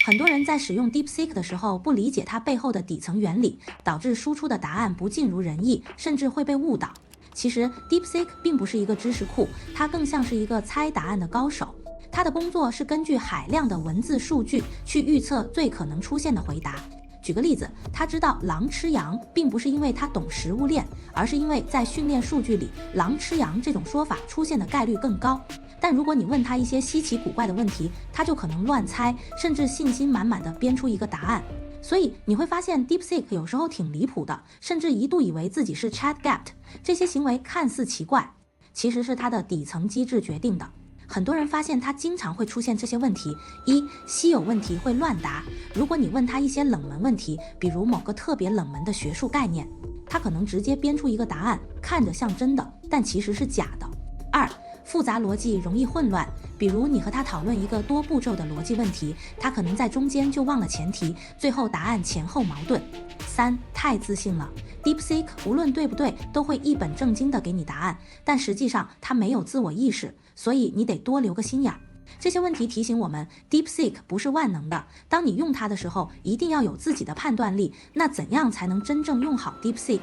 很多人在使用 DeepSeek 的时候不理解它背后的底层原理，导致输出的答案不尽如人意，甚至会被误导。其实 DeepSeek 并不是一个知识库，它更像是一个猜答案的高手。它的工作是根据海量的文字数据去预测最可能出现的回答。举个例子，他知道狼吃羊，并不是因为他懂食物链，而是因为在训练数据里，狼吃羊这种说法出现的概率更高。但如果你问他一些稀奇古怪的问题，他就可能乱猜，甚至信心满满的编出一个答案。所以你会发现 DeepSeek 有时候挺离谱的，甚至一度以为自己是 ChatGPT。这些行为看似奇怪，其实是它的底层机制决定的。很多人发现他经常会出现这些问题：一、稀有问题会乱答。如果你问他一些冷门问题，比如某个特别冷门的学术概念，他可能直接编出一个答案，看着像真的，但其实是假的。二、复杂逻辑容易混乱，比如你和他讨论一个多步骤的逻辑问题，他可能在中间就忘了前提，最后答案前后矛盾。三、太自信了。DeepSeek 无论对不对，都会一本正经地给你答案，但实际上他没有自我意识，所以你得多留个心眼。这些问题提醒我们 ，DeepSeek 不是万能的。当你用它的时候，一定要有自己的判断力。那怎样才能真正用好 DeepSeek，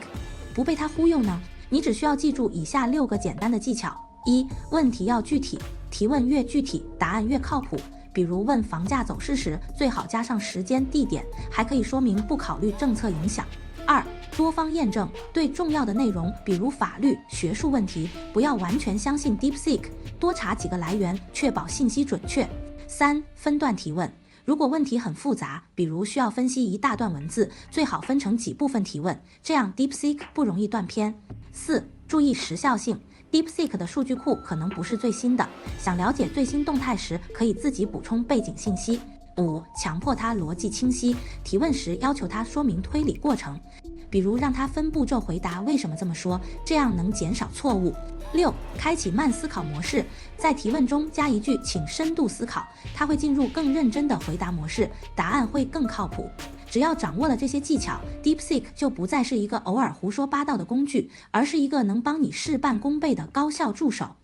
不被它忽悠呢？你只需要记住以下6个简单的技巧：一、问题要具体，提问越具体，答案越靠谱。比如问房价走势时，最好加上时间、地点，还可以说明不考虑政策影响。二、多方验证，对重要的内容，比如法律、学术问题，不要完全相信 DeepSeek， 多查几个来源，确保信息准确。三、分段提问，如果问题很复杂，比如需要分析一大段文字，最好分成几部分提问，这样 DeepSeek 不容易断片。四、注意时效性。DeepSeek 的数据库可能不是最新的，想了解最新动态时，可以自己补充背景信息。五、强迫他逻辑清晰，提问时要求他说明推理过程，比如让他分步骤回答为什么这么说，这样能减少错误。六、开启慢思考模式，在提问中加一句请深度思考，他会进入更认真的回答模式，答案会更靠谱。只要掌握了这些技巧， DeepSeek 就不再是一个偶尔胡说八道的工具，而是一个能帮你事半功倍的高效助手。